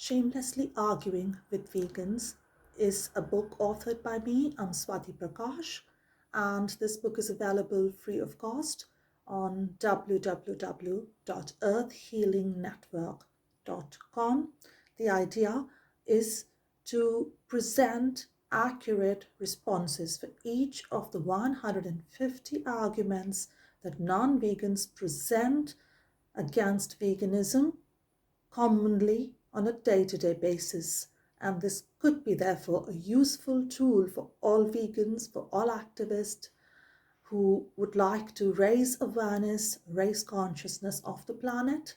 Shamelessly Arguing with Vegans is a book authored by me. I'm Swati Prakash, and this book is available free of cost on www.earthhealingnetwork.com. The idea is to present accurate responses for each of the 150 arguments that non-vegans present against veganism commonly on a day-to-day basis. And this could be therefore a useful tool for all vegans, for all activists who would like to raise awareness, raise consciousness of the planet.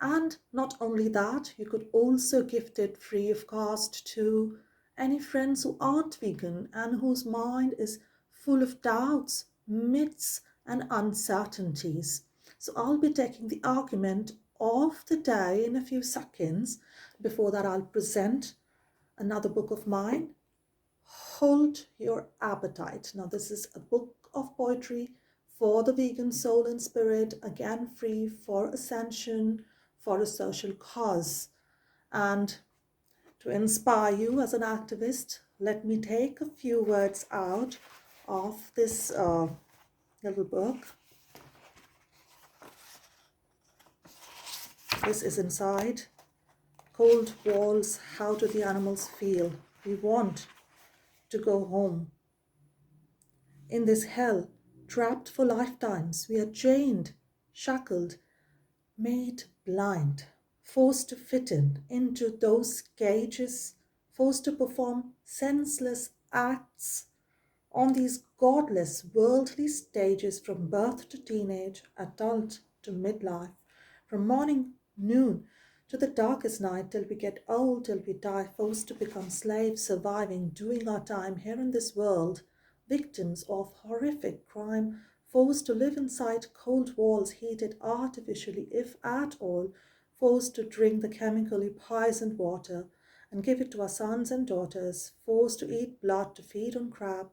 And not only that, you could also gift it free of cost to any friends who aren't vegan and whose mind is full of doubts, myths, and uncertainties. So I'll be taking the argument of the day in a few seconds. Before that, I'll present another book of mine, Hold Your Appetite. Now, this is a book of poetry for the vegan soul and spirit, again free, for ascension, for a social cause. And to inspire you as an activist, let me take a few words out of this little book. This is inside. Cold walls, how do the animals feel? We want to go home. In this hell, trapped for lifetimes, we are chained, shackled, made blind, forced to fit into those cages, forced to perform senseless acts on these godless worldly stages from birth to teenage, adult to midlife, from morning, noon, to the darkest night, till we get old, till we die, forced to become slaves, surviving, doing our time here in this world, victims of horrific crime, forced to live inside cold walls heated artificially, if at all, forced to drink the chemically poisoned water and give it to our sons and daughters, forced to eat blood, to feed on crab,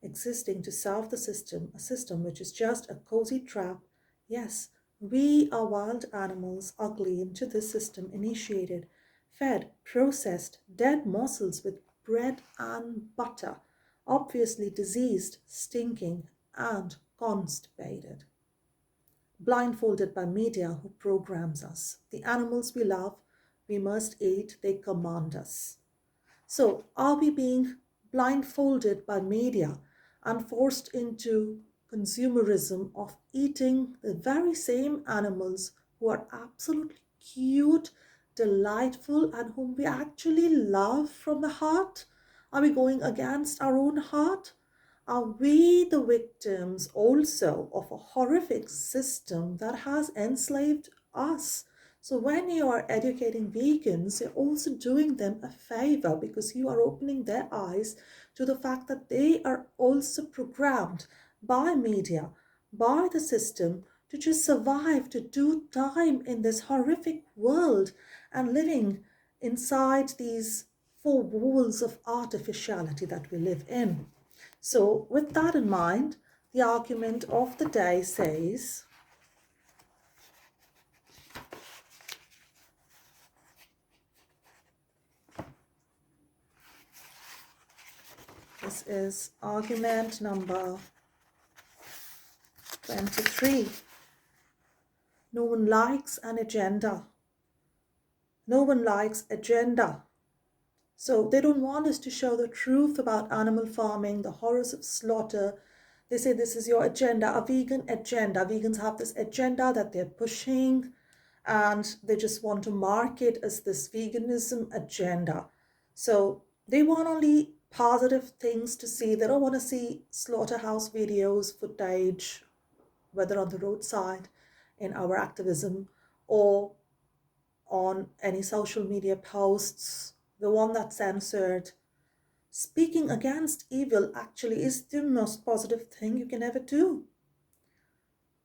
existing to serve the system, a system which is just a cozy trap. Yes, we are wild animals, ugly into this system, initiated, fed, processed, dead morsels with bread and butter, obviously diseased, stinking, and constipated. Blindfolded by media who programs us. The animals we love, we must eat, they command us. So, are we being blindfolded by media and forced into consumerism of eating the very same animals who are absolutely cute, delightful, and whom we actually love from the heart? Are we going against our own heart? Are we the victims also of a horrific system that has enslaved us? So when you are educating vegans, you're also doing them a favor, because you are opening their eyes to the fact that they are also programmed by media, by the system, to just survive, to do time in this horrific world and living inside these four walls of artificiality that we live in. So with that in mind, the argument of the day says, this is argument number 23. No one likes an agenda. No one likes agenda. So they don't want us to show the truth about animal farming, the horrors of slaughter. They say this is your agenda, a vegan agenda. Vegans have this agenda that they're pushing, and they just want to market as this veganism agenda. So they want only positive things to see. They don't want to see slaughterhouse videos, footage, whether on the roadside, in our activism, or on any social media posts, the one that's censored. Speaking against evil actually is the most positive thing you can ever do.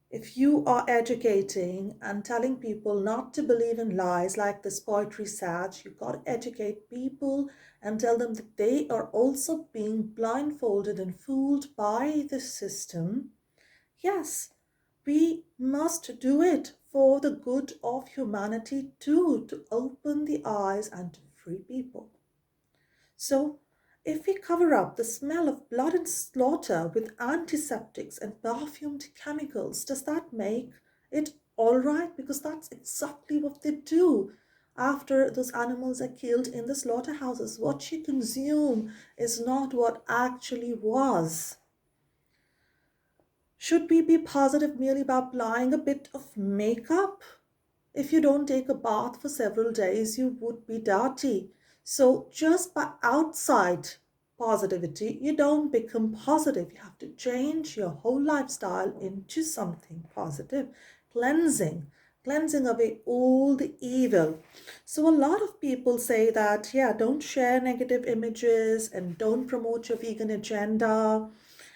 If you are educating and telling people not to believe in lies, like this poetry said, you've got to educate people and tell them that they are also being blindfolded and fooled by the system. Yes, We must do it for the good of humanity too, to open the eyes and to free people. So, if we cover up the smell of blood and slaughter with antiseptics and perfumed chemicals, does that make it all right? Because that's exactly what they do after those animals are killed in the slaughterhouses. What you consume is not what actually was. Should we be positive merely by applying a bit of makeup? If you don't take a bath for several days, you would be dirty. So, just by outside positivity, you don't become positive. You have to change your whole lifestyle into something positive. Cleansing, cleansing away all the evil. So, a lot of people say that, yeah, don't share negative images and don't promote your vegan agenda,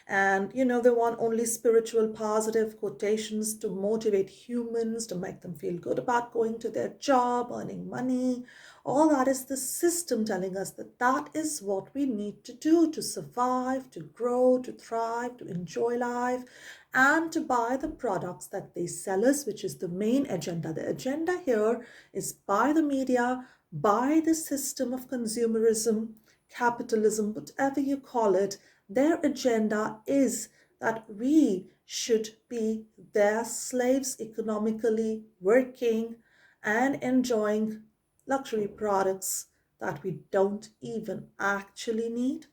and they want only spiritual positive quotations to motivate humans, to make them feel good about going to their job, earning money. All that is the system telling us that that is what we need to do to survive, to grow, to thrive, to enjoy life, and to buy the products that they sell us, which is the main agenda. The agenda here is by the media, by the system of consumerism, capitalism, whatever you call it. Their agenda is that we should be their slaves, economically working and enjoying luxury products that we don't even actually need.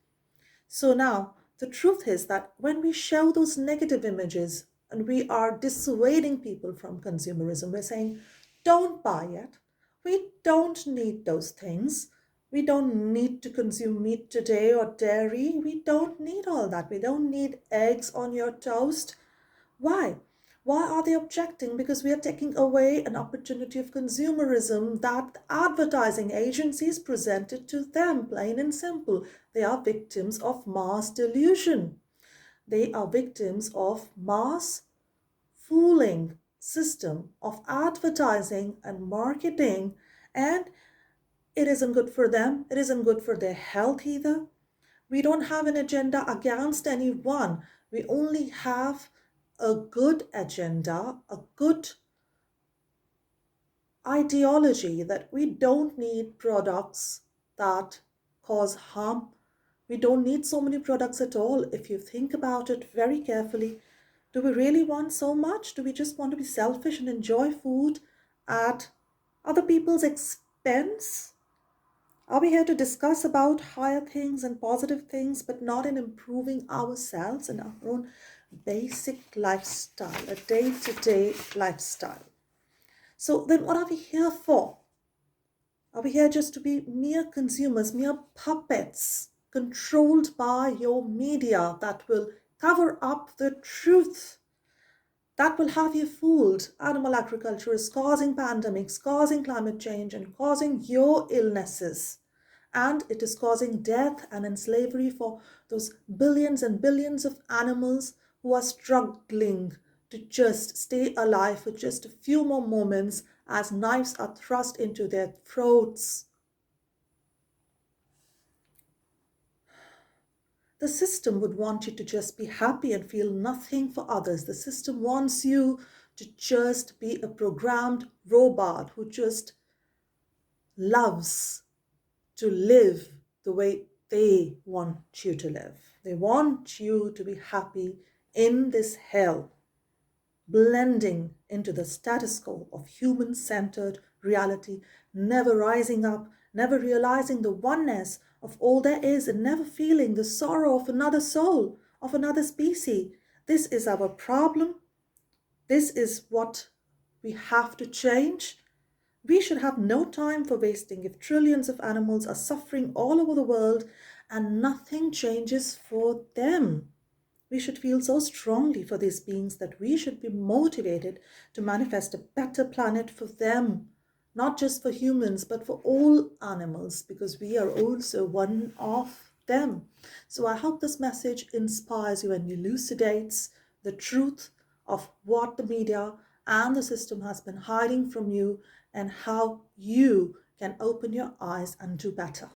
So now, the truth is that when we show those negative images and we are dissuading people from consumerism, we're saying, don't buy it. We don't need those things. We don't need to consume meat today or dairy. We don't need all that. We don't need eggs on your toast. Why? Why are they objecting? Because we are taking away an opportunity of consumerism that advertising agencies presented to them, plain and simple. They are victims of mass delusion. They are victims of mass fooling system of advertising and marketing, and it isn't good for them. It isn't good for their health either. We don't have an agenda against anyone. We only have a good agenda, a good ideology that we don't need products that cause harm. We don't need so many products at all. If you think about it very carefully, do we really want so much? Do we just want to be selfish and enjoy food at other people's expense? Are we here to discuss about higher things and positive things, but not in improving ourselves and our own basic lifestyle, a day-to-day lifestyle? So then what are we here for? Are we here just to be mere consumers, mere puppets, controlled by your media that will cover up the truth, that will have you fooled? Animal agriculture is causing pandemics, causing climate change, and causing your illnesses. And it is causing death and enslavery for those billions and billions of animals who are struggling to just stay alive for just a few more moments as knives are thrust into their throats. The system would want you to just be happy and feel nothing for others. The system wants you to just be a programmed robot who just loves to live the way they want you to live. They want you to be happy in this hell, blending into the status quo of human-centered reality, never rising up, never realizing the oneness of all there is, and never feeling the sorrow of another soul, of another species. This is our problem. This is what we have to change. We should have no time for wasting if trillions of animals are suffering all over the world and nothing changes for them. We should feel so strongly for these beings that we should be motivated to manifest a better planet for them, not just for humans, but for all animals, because we are also one of them. So I hope this message inspires you and elucidates the truth of what the media and the system has been hiding from you and how you can open your eyes and do better.